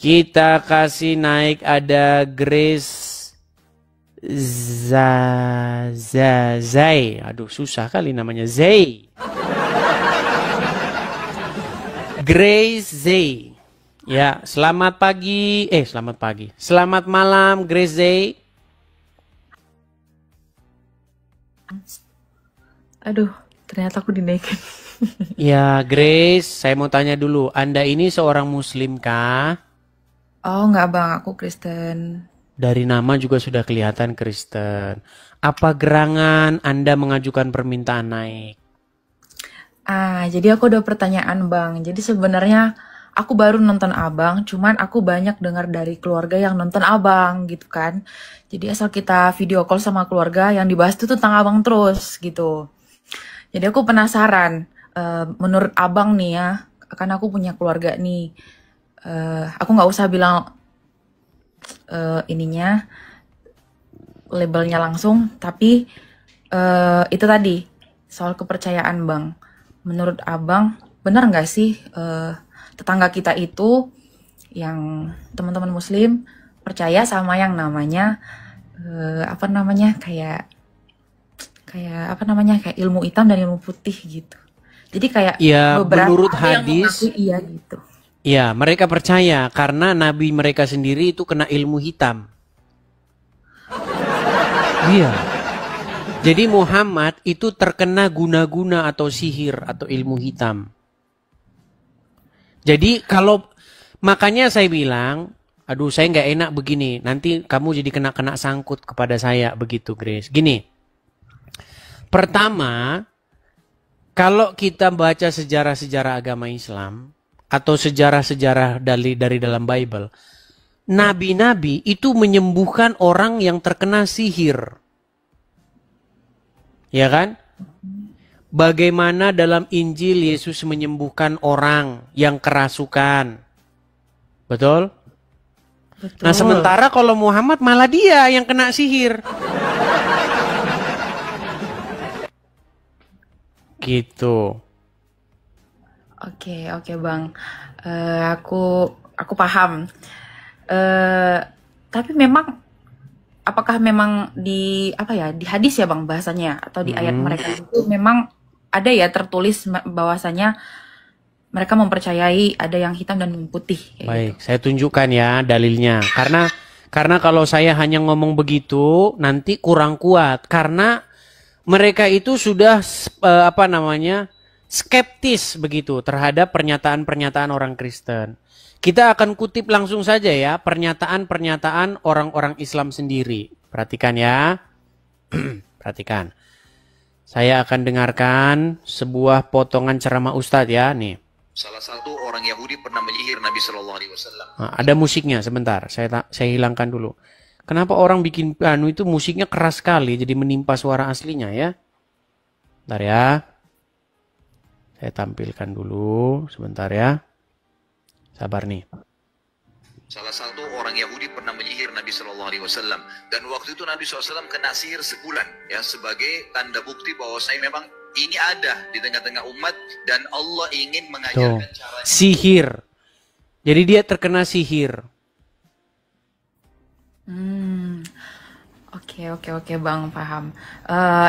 Kita kasih naik ada Grace Zai. Aduh, susah kali namanya. Zai. Grace Zai. Ya, selamat pagi. Selamat pagi. Selamat malam, Grace Zai. Aduh, ternyata aku dinaikin. Ya, Grace, saya mau tanya dulu. Anda ini seorang Muslim kah? Oh, enggak bang, aku Kristen. Dari nama juga sudah kelihatan Kristen. Apa gerangan Anda mengajukan permintaan naik? Jadi aku ada pertanyaan bang. Jadi sebenarnya aku baru nonton abang, cuman aku banyak dengar dari keluarga yang nonton abang gitu kan. Jadi asal kita video call sama keluarga yang dibahas itu tentang abang terus gitu. Jadi aku penasaran, menurut abang nih ya, kan aku punya keluarga nih. Aku nggak usah bilang ininya labelnya langsung, tapi itu tadi soal kepercayaan bang. Menurut abang, benar nggak sih tetangga kita itu yang teman-teman Muslim percaya sama yang namanya kayak kayak ilmu hitam dan ilmu putih gitu. Jadi kayak Ya, beberapa menurut ada yang hadis, mengaku iya gitu. ya mereka percaya karena nabi mereka sendiri itu kena ilmu hitam. Iya. Jadi Muhammad itu terkena guna-guna atau sihir atau ilmu hitam. Jadi kalau makanya saya bilang, aduh saya nggak enak begini. Nanti kamu jadi kena sangkut kepada saya begitu, Grace. Gini, pertama, kalau kita baca sejarah-sejarah agama Islam atau sejarah-sejarah dari dalam Bible, nabi-nabi itu menyembuhkan orang yang terkena sihir. Ya kan? Bagaimana dalam Injil Yesus menyembuhkan orang yang kerasukan. Betul? Betul. Nah, sementara kalau Muhammad malah dia yang kena sihir. Gitu. Oke bang. Aku paham. Tapi memang apakah memang di hadis ya bang bahasanya atau di ayat mereka itu memang ada ya tertulis bahwasanya mereka mempercayai ada yang hitam dan yang putih kayak Baik, gitu. saya tunjukkan ya dalilnya. Karena kalau saya hanya ngomong begitu nanti kurang kuat karena mereka itu sudah skeptis begitu terhadap pernyataan-pernyataan orang Kristen. Kita akan kutip langsung saja ya pernyataan-pernyataan orang-orang Islam sendiri. Perhatikan ya. Perhatikan. Saya akan dengarkan sebuah potongan ceramah Ustadz ya nih. Salah satu orang Yahudi pernah menyihir Nabi Shallallahu Alaihi Wasallam. Nah, ada musiknya sebentar. Saya hilangkan dulu. Kenapa orang bikin itu musiknya keras sekali jadi menimpa suara aslinya ya? Bentar ya. Saya tampilkan dulu sebentar ya. Sabar nih. Salah satu orang Yahudi pernah menyihir Nabi Shallallahu Alaihi Wasallam dan waktu itu Nabi SAW kena sihir sebulan ya sebagai tanda bukti bahwa saya memang ini ada di tengah-tengah umat dan Allah ingin mengajarkan cara sihir. Jadi dia terkena sihir. Oke bang paham.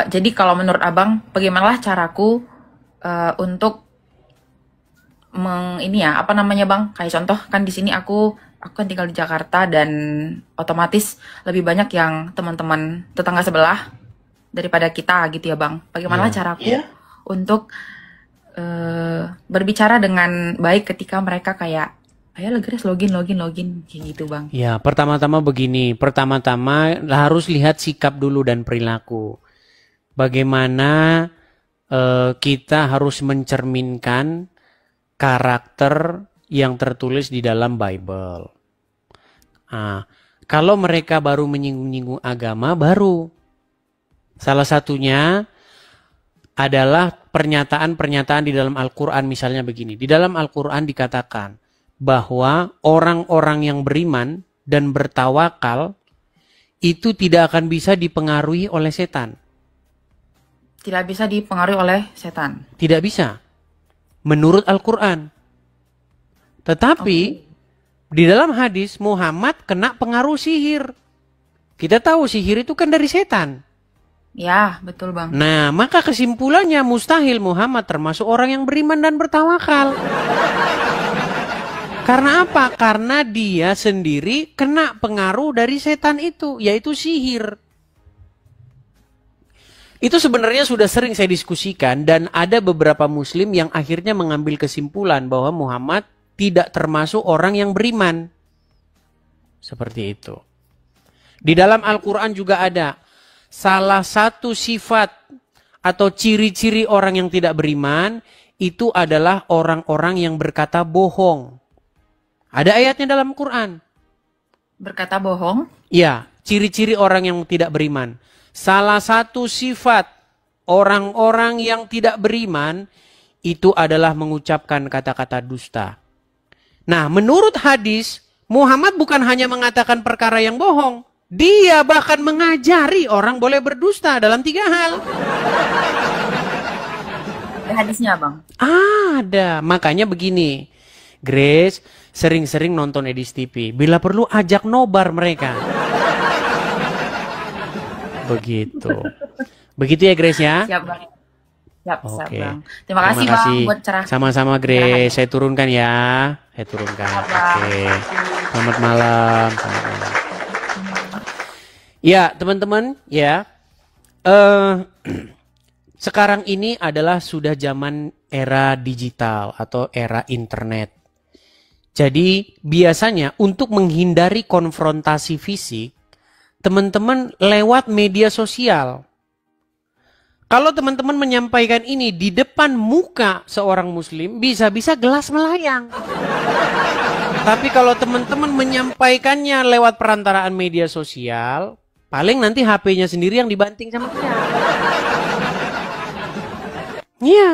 Jadi kalau menurut abang, bagaimana caraku untuk bang? Kayak contoh kan di sini aku kan tinggal di Jakarta dan otomatis lebih banyak yang teman-teman tetangga sebelah daripada kita gitu ya bang. Bagaimana caraku untuk berbicara dengan baik ketika mereka kayak ayo Grace login kayak gitu bang. Ya, pertama-tama begini. Pertama-tama harus lihat sikap dulu dan perilaku. Bagaimana kita harus mencerminkan karakter yang tertulis di dalam Bible. Nah, kalau mereka baru menyinggung-nyinggung agama, baru. Salah satunya adalah pernyataan-pernyataan di dalam Al-Quran misalnya begini. Di dalam Al-Quran dikatakan bahwa orang-orang yang beriman dan bertawakal itu tidak akan bisa dipengaruhi oleh setan. Tidak bisa dipengaruhi oleh setan. Tidak bisa. Menurut Al-Quran. Tetapi Di dalam hadis Muhammad kena pengaruh sihir. Kita tahu sihir itu kan dari setan. Ya, betul Bang. Nah, maka kesimpulannya mustahil Muhammad termasuk orang yang beriman dan bertawakal. Karena apa? Karena dia sendiri kena pengaruh dari setan itu, yaitu sihir. Itu sebenarnya sudah sering saya diskusikan dan ada beberapa muslim yang akhirnya mengambil kesimpulan bahwa Muhammad tidak termasuk orang yang beriman. Seperti itu. Di dalam Al-Quran juga ada salah satu sifat atau ciri-ciri orang yang tidak beriman itu adalah orang-orang yang berkata bohong. Ada ayatnya dalam Quran. Berkata bohong? Ya, ciri-ciri orang yang tidak beriman. Salah satu sifat orang-orang yang tidak beriman itu adalah mengucapkan kata-kata dusta. Nah, menurut hadis, Muhammad bukan hanya mengatakan perkara yang bohong. Dia bahkan mengajari orang boleh berdusta dalam 3 hal. Ada hadisnya Bang? Ada. Makanya begini, Grace sering-sering nonton Edis TV. Bila perlu ajak nobar mereka. Begitu. Begitu ya Grace ya? Siap Bang. Siap, siap Oke. Bang. Terima kasih Bang buat cerah. Sama-sama Grace. Saya turunkan ya. Saya turunkan. Oke. Selamat malam. Selamat malam. Ya teman-teman ya. Sekarang ini adalah sudah zaman era digital atau era internet. Jadi biasanya untuk menghindari konfrontasi fisik, teman-teman lewat media sosial. Kalau teman-teman menyampaikan ini di depan muka seorang muslim, bisa-bisa gelas melayang. Tapi kalau teman-teman menyampaikannya lewat perantaraan media sosial, paling nanti HP-nya sendiri yang dibanting sama dia. Iya.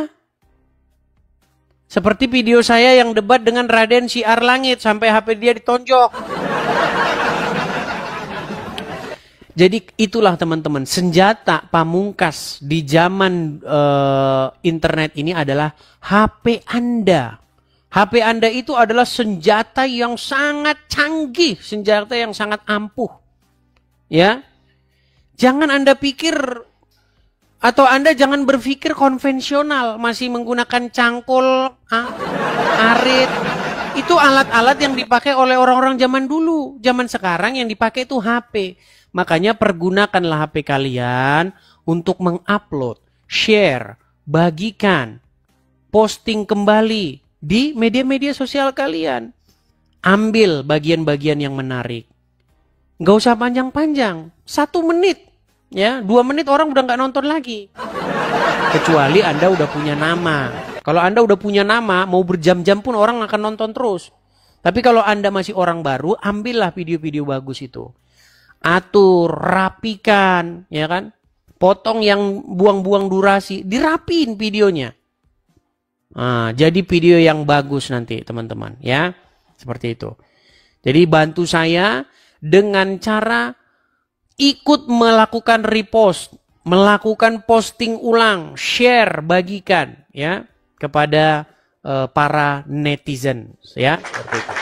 Seperti video saya yang debat dengan Raden Syiar Langit sampai HP dia ditonjok. Jadi itulah teman-teman, senjata pamungkas di zaman internet ini adalah HP Anda. HP Anda itu adalah senjata yang sangat canggih, senjata yang sangat ampuh. Ya. Jangan Anda pikir atau Anda jangan berpikir konvensional, masih menggunakan cangkul, arit. Itu alat-alat yang dipakai oleh orang-orang zaman dulu. Zaman sekarang yang dipakai itu HP. Makanya pergunakanlah HP kalian untuk mengupload, share, bagikan, posting kembali di media-media sosial kalian. Ambil bagian-bagian yang menarik. Nggak usah panjang-panjang. 1 menit. Ya, 2 menit orang udah nggak nonton lagi. Kecuali Anda udah punya nama. Kalau Anda udah punya nama, mau berjam-jam pun orang akan nonton terus. Tapi kalau Anda masih orang baru, ambillah video-video bagus itu. Atur, rapikan, ya kan? Potong yang buang-buang durasi, dirapiin videonya. Nah, jadi video yang bagus nanti, teman-teman, ya. Seperti itu. Jadi bantu saya dengan cara ikut melakukan repost, melakukan posting ulang, share, bagikan, ya, kepada para netizen, ya. Seperti itu.